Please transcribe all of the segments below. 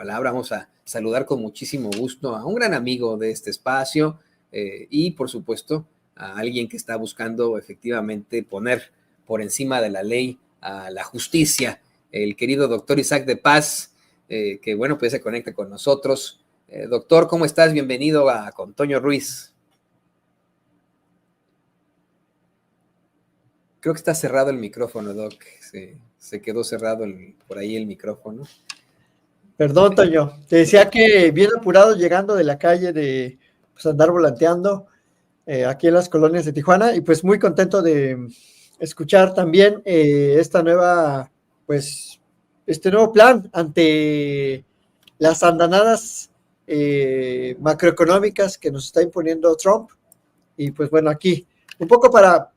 palabra. Vamos a saludar con muchísimo gusto a un gran amigo de este espacio y, por supuesto, a alguien que está buscando efectivamente poner por encima de la ley a la justicia, el querido doctor Isaac de Paz, que, bueno, pues se conecta con nosotros. Doctor, ¿cómo estás? Bienvenido a Con Toño Ruiz. Creo que está cerrado el micrófono, Doc. Se quedó cerrado por ahí el micrófono. Perdón, Toño. Te decía que bien apurado llegando de la calle de pues, andar volanteando aquí en las colonias de Tijuana y pues muy contento de escuchar también este nuevo plan ante las andanadas macroeconómicas que nos está imponiendo Trump. Y pues bueno, aquí un poco para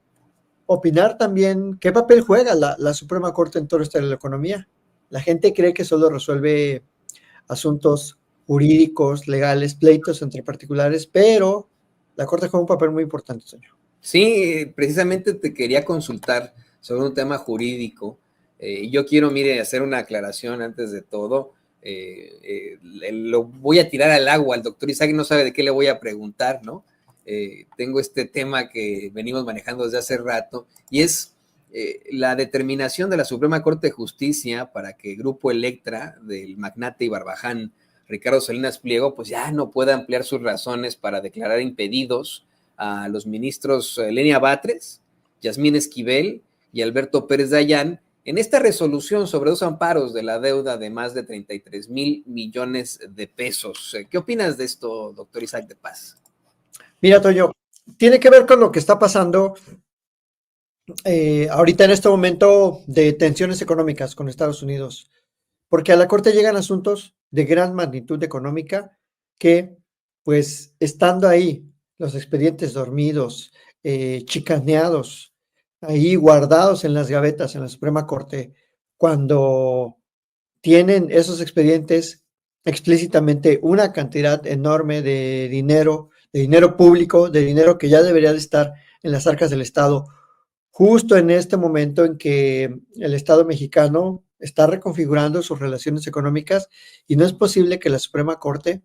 opinar también qué papel juega la Suprema Corte en todo esto de la economía. La gente cree que solo resuelve asuntos jurídicos, legales, pleitos entre particulares, pero la Corte juega un papel muy importante, señor. Sí, precisamente te quería consultar sobre un tema jurídico. Yo quiero, mire, hacer una aclaración antes de todo. Lo voy a tirar al agua. El doctor Isaac no sabe de qué le voy a preguntar, ¿no? Tengo este tema que venimos manejando desde hace rato y es la determinación de la Suprema Corte de Justicia para que Grupo Electra del magnate y barbaján Ricardo Salinas Pliego pues ya no pueda ampliar sus razones para declarar impedidos a los ministros Lenia Batres, Yasmín Esquivel y Alberto Pérez Dayán en esta resolución sobre 2 amparos de la deuda de más de 33 mil millones de pesos. ¿Qué opinas de esto, doctor Isaac de Paz? Mira, Toño, tiene que ver con lo que está pasando ahorita en este momento de tensiones económicas con Estados Unidos, porque a la Corte llegan asuntos de gran magnitud económica que, pues, estando ahí, los expedientes dormidos, chicaneados, ahí guardados en las gavetas en la Suprema Corte, cuando tienen esos expedientes explícitamente una cantidad enorme de dinero público, de dinero que ya debería de estar en las arcas del Estado, justo en este momento en que el Estado mexicano está reconfigurando sus relaciones económicas y no es posible que la Suprema Corte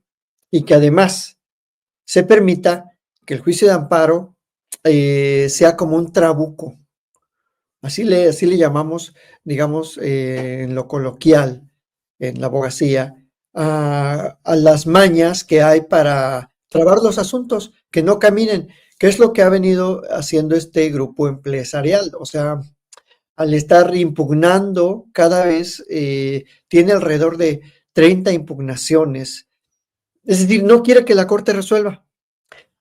y que además se permita que el juicio de amparo sea como un trabuco. Así le llamamos, digamos, en lo coloquial, en la abogacía, a las mañas que hay para trabar los asuntos, que no caminen, que es lo que ha venido haciendo este grupo empresarial. O sea, al estar impugnando cada vez, tiene alrededor de 30 impugnaciones. Es decir, no quiere que la Corte resuelva.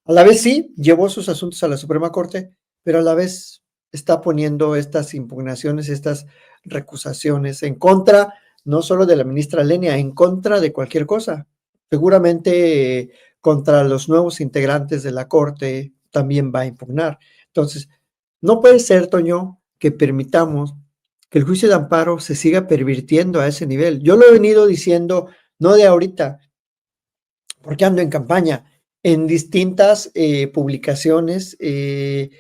A la vez sí, llevó sus asuntos a la Suprema Corte, pero a la vez está poniendo estas impugnaciones, estas recusaciones en contra, no solo de la ministra Lenia, en contra de cualquier cosa. Seguramente contra los nuevos integrantes de la Corte también va a impugnar. Entonces, no puede ser, Toño, que permitamos que el juicio de amparo se siga pervirtiendo a ese nivel. Yo lo he venido diciendo, no de ahorita, porque ando en campaña. En distintas publicaciones he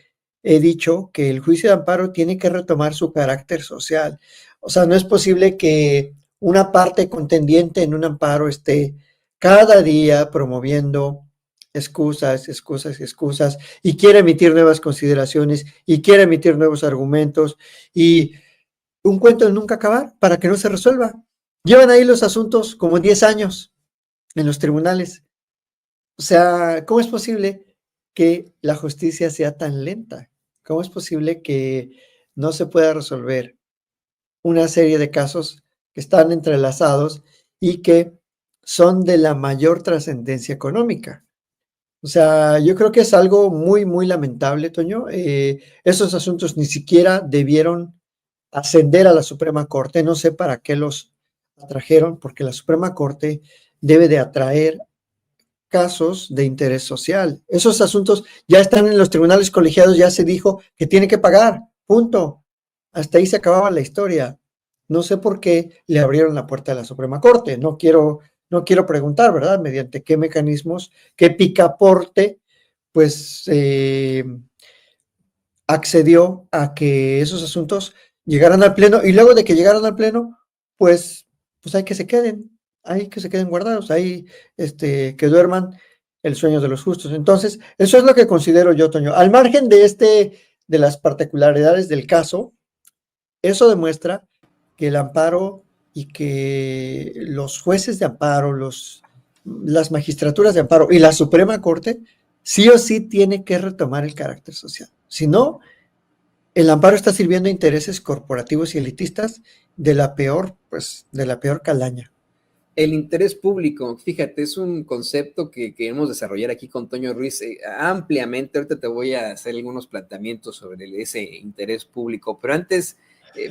dicho que el juicio de amparo tiene que retomar su carácter social. O sea, no es posible que una parte contendiente en un amparo esté cada día promoviendo excusas y quiere emitir nuevas consideraciones y quiere emitir nuevos argumentos y un cuento de nunca acabar para que no se resuelva. Llevan ahí los asuntos como 10 años en los tribunales. O sea, ¿cómo es posible que la justicia sea tan lenta? ¿Cómo es posible que no se pueda resolver una serie de casos que están entrelazados y que son de la mayor trascendencia económica? O sea, yo creo que es algo muy, muy lamentable, Toño. Esos asuntos ni siquiera debieron ascender a la Suprema Corte. No sé para qué los atrajeron, porque la Suprema Corte debe de atraer casos de interés social. Esos asuntos ya están en los tribunales colegiados, ya se dijo que tiene que pagar, punto. Hasta ahí se acababa la historia. No sé por qué le abrieron la puerta a la Suprema Corte. No quiero preguntar, ¿verdad? Mediante qué mecanismos, qué picaporte, pues accedió a que esos asuntos llegaran al Pleno y luego de que llegaran al Pleno, pues hay que se queden. ahí que se queden guardados, ahí que duerman el sueño de los justos. Entonces, eso es lo que considero yo, Toño. Al margen de las particularidades del caso, eso demuestra que el amparo y que los jueces de amparo, las magistraturas de amparo y la Suprema Corte, sí o sí tiene que retomar el carácter social. Si no, el amparo está sirviendo a intereses corporativos y elitistas de la peor calaña. El interés público, fíjate, es un concepto que queremos desarrollar aquí con Toño Ruiz ampliamente. Ahorita te voy a hacer algunos planteamientos sobre ese interés público, pero antes,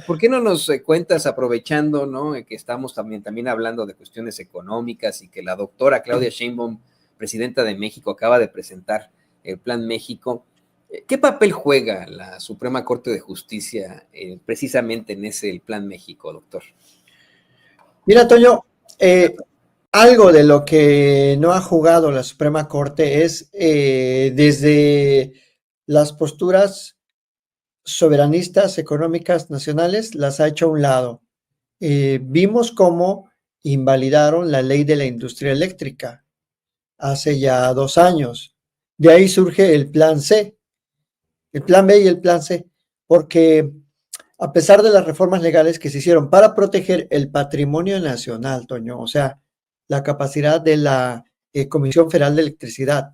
¿por qué no nos cuentas, aprovechando, ¿no?, que estamos también hablando de cuestiones económicas y que la doctora Claudia Sheinbaum, presidenta de México, acaba de presentar el Plan México? ¿Qué papel juega la Suprema Corte de Justicia precisamente en ese Plan México, doctor? Mira, Toño, algo de lo que no ha jugado la Suprema Corte es desde las posturas soberanistas económicas nacionales, las ha hecho a un lado. Vimos cómo invalidaron la ley de la industria eléctrica hace ya 2 años. De ahí surge el Plan C, el Plan B y el Plan C, porque a pesar de las reformas legales que se hicieron para proteger el patrimonio nacional, Toño, o sea, la capacidad de la Comisión Federal de Electricidad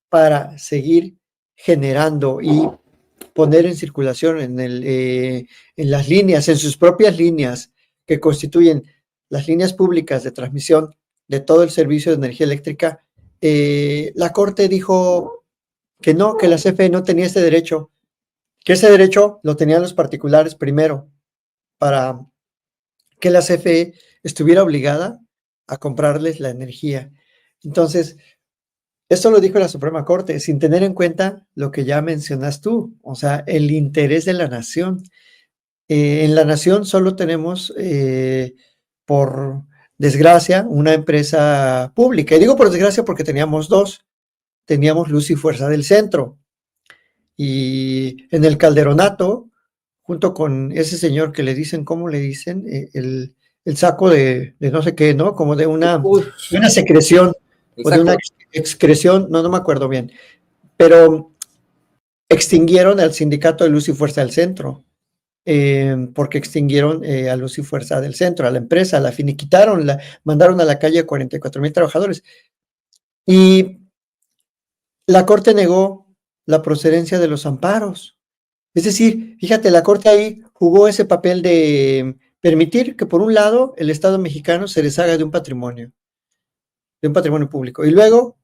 para seguir generando y poner en circulación en las líneas, en sus propias líneas que constituyen las líneas públicas de transmisión de todo el servicio de energía eléctrica, la Corte dijo que no, que la CFE no tenía ese derecho, que ese derecho lo tenían los particulares primero, para que la CFE estuviera obligada a comprarles la energía. Entonces, esto lo dijo la Suprema Corte, sin tener en cuenta lo que ya mencionas tú, o sea, el interés de la nación. En la nación solo tenemos, por desgracia, una empresa pública. Y digo por desgracia porque teníamos dos. Teníamos Luz y Fuerza del Centro. Y en el Calderonato, junto con ese señor que le dicen, ¿cómo le dicen? El saco de no sé qué, ¿no? Como de una secreción o de una excreción, no me acuerdo bien. Pero extinguieron al sindicato de Luz y Fuerza del Centro, porque extinguieron a Luz y Fuerza del Centro, a la empresa, la finiquitaron, mandaron a la calle a 44,000 trabajadores. Y la Corte negó la procedencia de los amparos. Es decir, fíjate, la Corte ahí jugó ese papel de permitir que, por un lado, el Estado mexicano se deshaga de un patrimonio público, y luego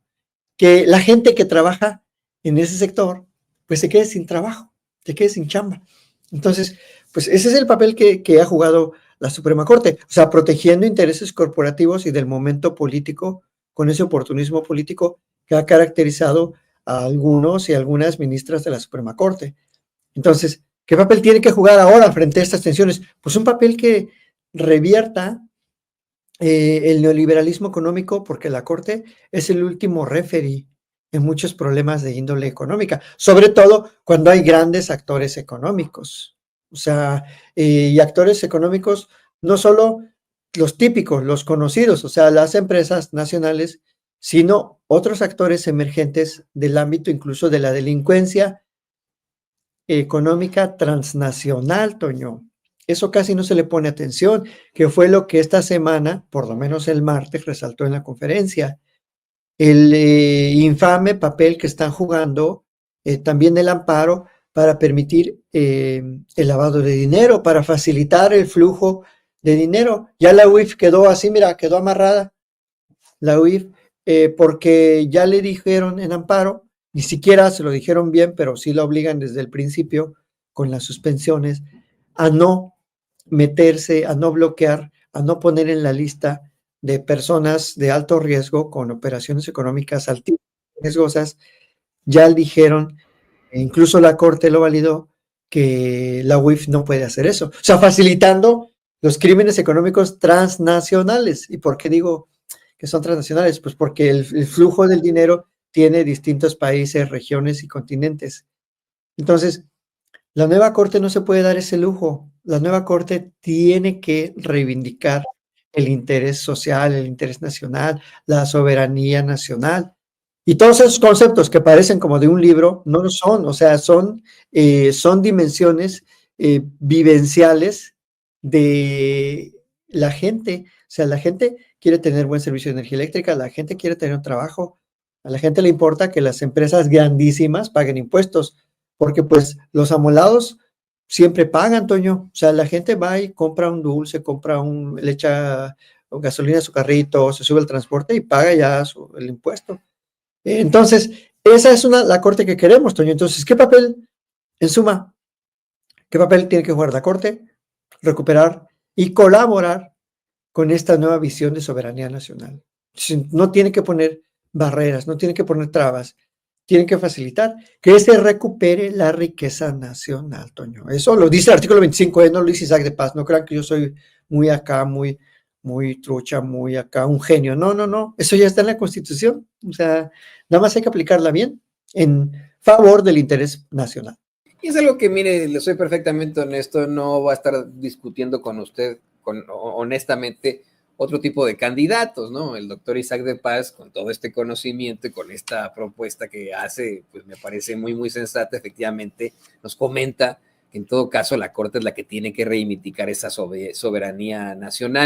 que la gente que trabaja en ese sector, pues se quede sin trabajo, se quede sin chamba. Entonces, pues ese es el papel que ha jugado la Suprema Corte, o sea, protegiendo intereses corporativos y del momento político, con ese oportunismo político que ha caracterizado a algunos y algunas ministras de la Suprema Corte. Entonces, ¿qué papel tiene que jugar ahora frente a estas tensiones? Pues un papel que revierta el neoliberalismo económico, porque la Corte es el último referee en muchos problemas de índole económica, sobre todo cuando hay grandes actores económicos. O sea, y actores económicos no solo los típicos, los conocidos, o sea, las empresas nacionales, sino otros actores emergentes del ámbito incluso de la delincuencia económica transnacional, Toño. Eso casi no se le pone atención, que fue lo que esta semana, por lo menos el martes, resaltó en la conferencia. El infame papel que están jugando también el amparo para permitir el lavado de dinero, para facilitar el flujo de dinero. Ya la UIF quedó así, mira, quedó amarrada la UIF, porque ya le dijeron en amparo, ni siquiera se lo dijeron bien, pero sí la obligan desde el principio con las suspensiones a no meterse, a no bloquear, a no poner en la lista de personas de alto riesgo con operaciones económicas altísimas, riesgosas. Ya dijeron, incluso la Corte lo validó, que la UIF no puede hacer eso. O sea, facilitando los crímenes económicos transnacionales. ¿Y por qué digo que son transnacionales? Pues porque el flujo del dinero tiene distintos países, regiones y continentes. Entonces, la nueva Corte no se puede dar ese lujo. La nueva Corte tiene que reivindicar el interés social, el interés nacional, la soberanía nacional. Y todos esos conceptos que parecen como de un libro, no lo son, o sea, son dimensiones vivenciales de la gente. O sea, la gente quiere tener buen servicio de energía eléctrica, la gente quiere tener un trabajo, a la gente le importa que las empresas grandísimas paguen impuestos, porque pues los amolados siempre pagan, Toño. O sea, la gente va y compra un dulce, le echa gasolina a su carrito, se sube al transporte y paga ya el impuesto. Entonces, esa es la corte que queremos, Toño. Entonces, ¿qué papel, en suma, qué papel tiene que jugar la corte? Recuperar y colaborar con esta nueva visión de soberanía nacional. No tiene que poner barreras, no tiene que poner trabas, tienen que facilitar que se recupere la riqueza nacional, Toño. Eso lo dice el artículo 25, no lo dice Isaac de Paz. No crean que yo soy muy acá, muy trucha, muy acá, un genio. No, no, no. Eso ya está en la Constitución. O sea, nada más hay que aplicarla bien en favor del interés nacional. Y es algo que, mire, le soy perfectamente honesto, no va a estar discutiendo con usted, honestamente, otro tipo de candidatos, ¿no? El doctor Isaac de Paz, con todo este conocimiento y con esta propuesta que hace, pues me parece muy, muy sensata, efectivamente, nos comenta que en todo caso la Corte es la que tiene que reivindicar esa soberanía nacional.